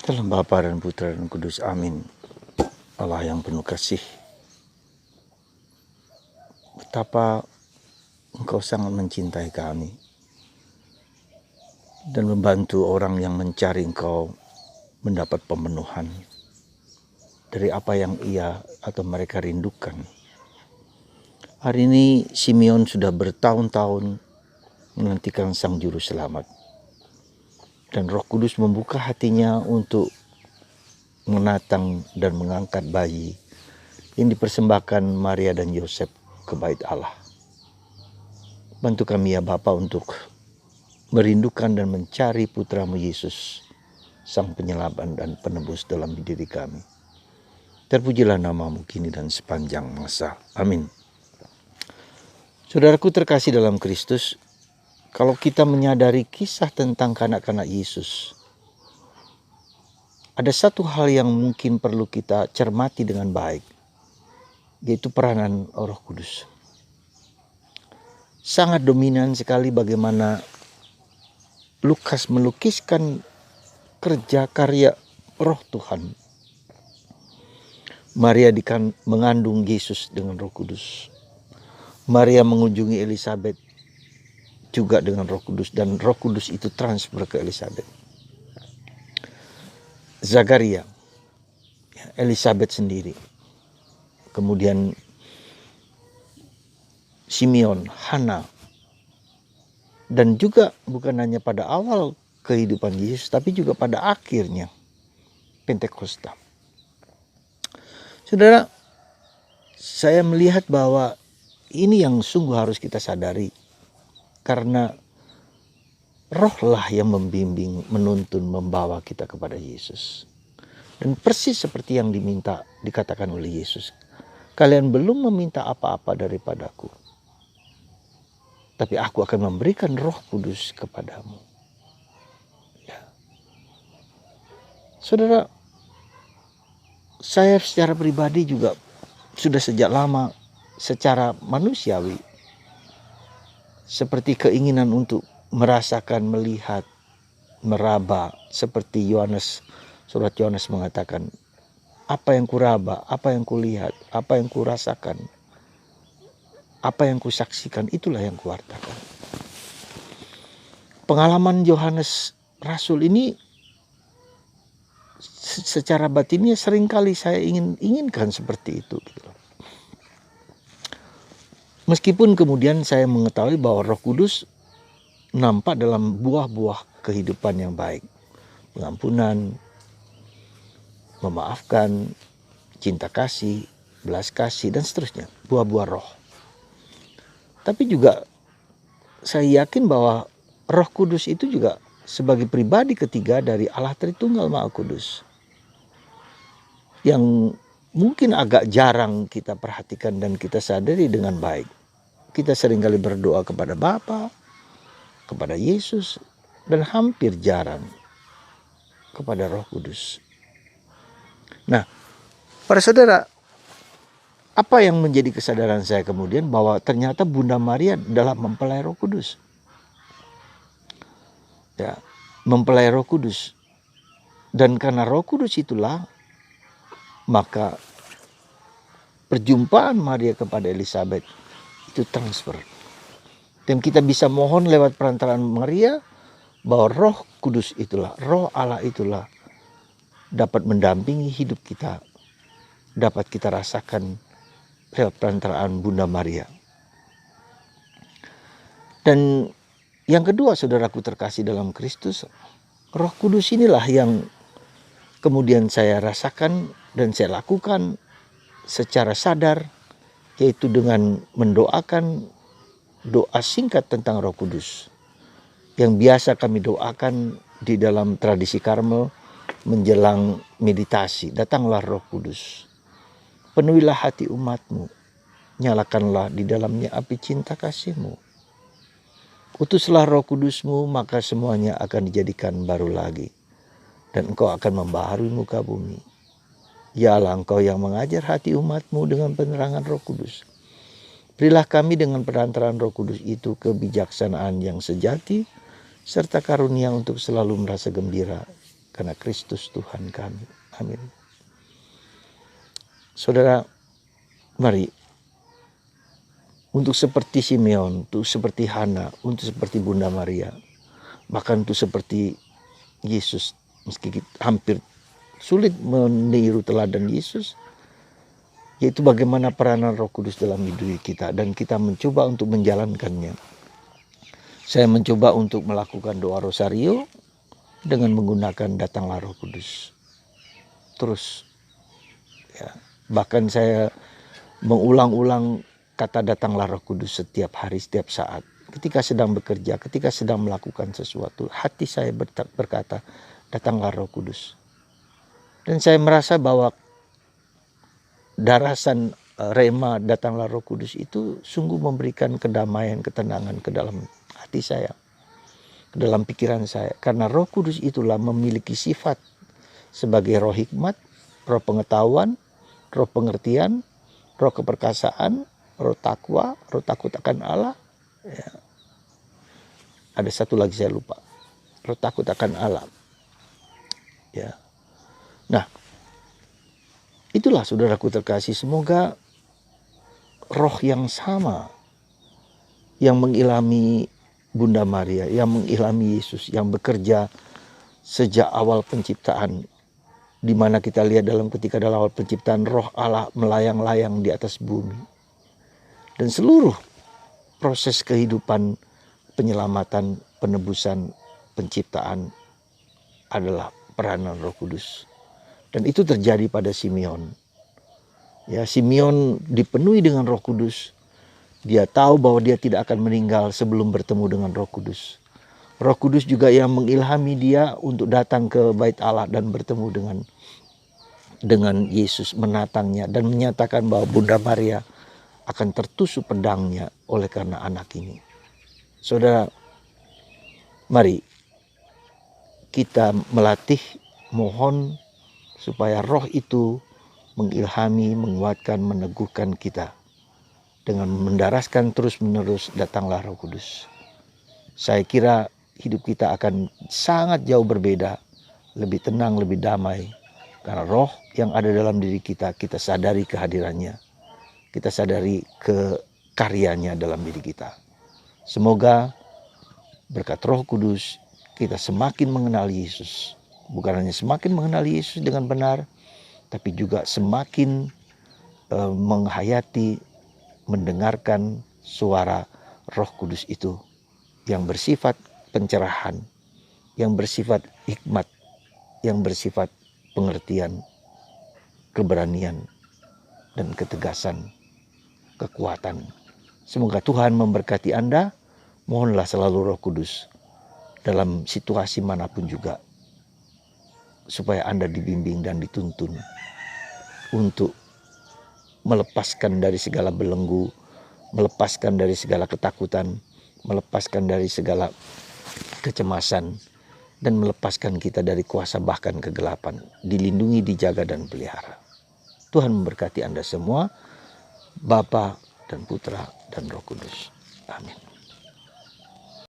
Dalam Bapa dan Putra dan Kudus, amin. Allah yang penuh kasih, betapa Engkau sangat mencintai kami dan membantu orang yang mencari Engkau mendapat pemenuhan dari apa yang ia atau mereka rindukan. Hari ini Simeon sudah bertahun-tahun menantikan Sang Juru Selamat, dan Roh Kudus membuka hatinya untuk menatang dan mengangkat bayi yang dipersembahkan Maria dan Yosef ke bait Allah. Bantu kami ya Bapa untuk merindukan dan mencari putramu Yesus, Sang Penyelamat dan Penebus dalam diri kami. Terpujilah namamu kini dan sepanjang masa. Amin. Saudaraku terkasih dalam Kristus, kalau kita menyadari kisah tentang kanak-kanak Yesus, ada satu hal yang mungkin perlu kita cermati dengan baik, yaitu peranan Roh Kudus. Sangat dominan sekali bagaimana Lukas melukiskan kerja karya Roh Tuhan. Maria mengandung Yesus dengan Roh Kudus. Maria mengunjungi Elizabeth juga dengan Roh Kudus, dan Roh Kudus itu transfer ke Elizabeth. Zakaria, Elizabeth sendiri, kemudian Simeon, Hana, dan juga bukan hanya pada awal kehidupan Yesus, tapi juga pada akhirnya Pentakosta. Saudara, saya melihat bahwa ini yang sungguh harus kita sadari, karena Rohlah yang membimbing, menuntun, membawa kita kepada Yesus. Dan persis seperti yang dikatakan oleh Yesus, kalian belum meminta apa-apa daripadaku, tapi aku akan memberikan Roh Kudus kepadamu. Ya. Saudara, saya secara pribadi juga sudah sejak lama secara manusiawi seperti keinginan untuk merasakan, melihat, meraba, seperti surat Yohanes mengatakan, apa yang kuraba, apa yang kulihat, apa yang kurasakan, apa yang kusaksikan, itulah yang kuwartakan. Pengalaman Yohanes Rasul ini secara batinnya seringkali saya inginkan seperti itu. Meskipun kemudian saya mengetahui bahwa Roh Kudus nampak dalam buah-buah kehidupan yang baik. Pengampunan, memaafkan, cinta kasih, belas kasih, dan seterusnya. Buah-buah roh. Tapi juga saya yakin bahwa Roh Kudus itu juga sebagai pribadi ketiga dari Allah Tritunggal Maha Kudus, yang mungkin agak jarang kita perhatikan dan kita sadari dengan baik. Kita seringkali berdoa kepada Bapa, kepada Yesus, dan hampir jarang kepada Roh Kudus. Nah, para saudara, apa yang menjadi kesadaran saya kemudian bahwa ternyata Bunda Maria dalam mempelai Roh Kudus. Ya, mempelai Roh Kudus. Dan karena Roh Kudus itulah, maka perjumpaan Maria kepada Elizabeth itu transfer. Dan kita bisa mohon lewat perantaraan Maria bahwa Roh Kudus itulah, Roh Allah itulah dapat mendampingi hidup kita, dapat kita rasakan lewat perantaraan Bunda Maria. Dan yang kedua, saudaraku terkasih dalam Kristus, Roh Kudus inilah yang kemudian saya rasakan dan saya lakukan secara sadar, yaitu dengan mendoakan doa singkat tentang Roh Kudus yang biasa kami doakan di dalam tradisi Karmel menjelang meditasi. Datanglah Roh Kudus, penuhilah hati umatmu, nyalakanlah di dalamnya api cinta kasihmu. Utuslah Roh Kudusmu, maka semuanya akan dijadikan baru lagi, dan engkau akan membaharui muka bumi. Ya Allah, engkau yang mengajar hati umatmu dengan penerangan Roh Kudus. Berilah kami dengan perantaraan Roh Kudus itu kebijaksanaan yang sejati, serta karunia untuk selalu merasa gembira karena Kristus Tuhan kami. Amin. Saudara, mari untuk seperti Simeon, untuk seperti Hana, untuk seperti Bunda Maria, bahkan untuk seperti Yesus, meski hampir sulit meniru teladan Yesus, yaitu bagaimana peranan Roh Kudus dalam hidup kita, dan kita mencoba untuk menjalankannya. Saya mencoba untuk melakukan doa rosario dengan menggunakan datanglah Roh Kudus. Terus, ya, bahkan saya mengulang-ulang kata datanglah Roh Kudus setiap hari, setiap saat. Ketika sedang bekerja, ketika sedang melakukan sesuatu, hati saya berkata, datanglah Roh Kudus. Dan saya merasa bahwa darasan rema datanglah Roh Kudus itu sungguh memberikan kedamaian, ketenangan ke dalam hati saya, ke dalam pikiran saya. Karena Roh Kudus itulah memiliki sifat sebagai roh hikmat, roh pengetahuan, roh pengertian, roh keperkasaan, roh takwa, roh takut akan Allah. Ya. Ada satu lagi saya lupa, roh takut akan Allah. Ya. Nah, itulah saudaraku terkasih, semoga roh yang sama yang mengilhami Bunda Maria, yang mengilhami Yesus, yang bekerja sejak awal penciptaan, di mana kita lihat ketika dalam awal penciptaan roh Allah melayang-layang di atas bumi. Dan seluruh proses kehidupan, penyelamatan, penebusan, penciptaan adalah peranan Roh Kudus. Dan itu terjadi pada Simeon. Ya, Simeon dipenuhi dengan Roh Kudus. Dia tahu bahwa dia tidak akan meninggal sebelum bertemu dengan Roh Kudus. Roh Kudus juga yang mengilhami dia untuk datang ke Bait Allah dan bertemu dengan Yesus, menatangnya dan menyatakan bahwa Bunda Maria akan tertusuk pedangnya oleh karena anak ini. Saudara, mari kita melatih, mohon supaya roh itu mengilhami, menguatkan, meneguhkan kita dengan mendaraskan terus-menerus datanglah Roh Kudus. Saya kira hidup kita akan sangat jauh berbeda, lebih tenang, lebih damai. Karena roh yang ada dalam diri kita, kita sadari kehadirannya. Kita sadari karyanya dalam diri kita. Semoga berkat Roh Kudus kita semakin mengenal Yesus. Bukan hanya semakin mengenal Yesus dengan benar, tapi juga semakin menghayati, mendengarkan suara Roh Kudus itu yang bersifat pencerahan, yang bersifat hikmat, yang bersifat pengertian, keberanian, dan ketegasan, kekuatan. Semoga Tuhan memberkati Anda. Mohonlah selalu Roh Kudus dalam situasi manapun juga, supaya Anda dibimbing dan dituntun untuk melepaskan dari segala belenggu, melepaskan dari segala ketakutan, melepaskan dari segala kecemasan, dan melepaskan kita dari kuasa bahkan kegelapan, dilindungi, dijaga, dan pelihara. Tuhan memberkati Anda semua, Bapa dan Putra dan Roh Kudus. Amin.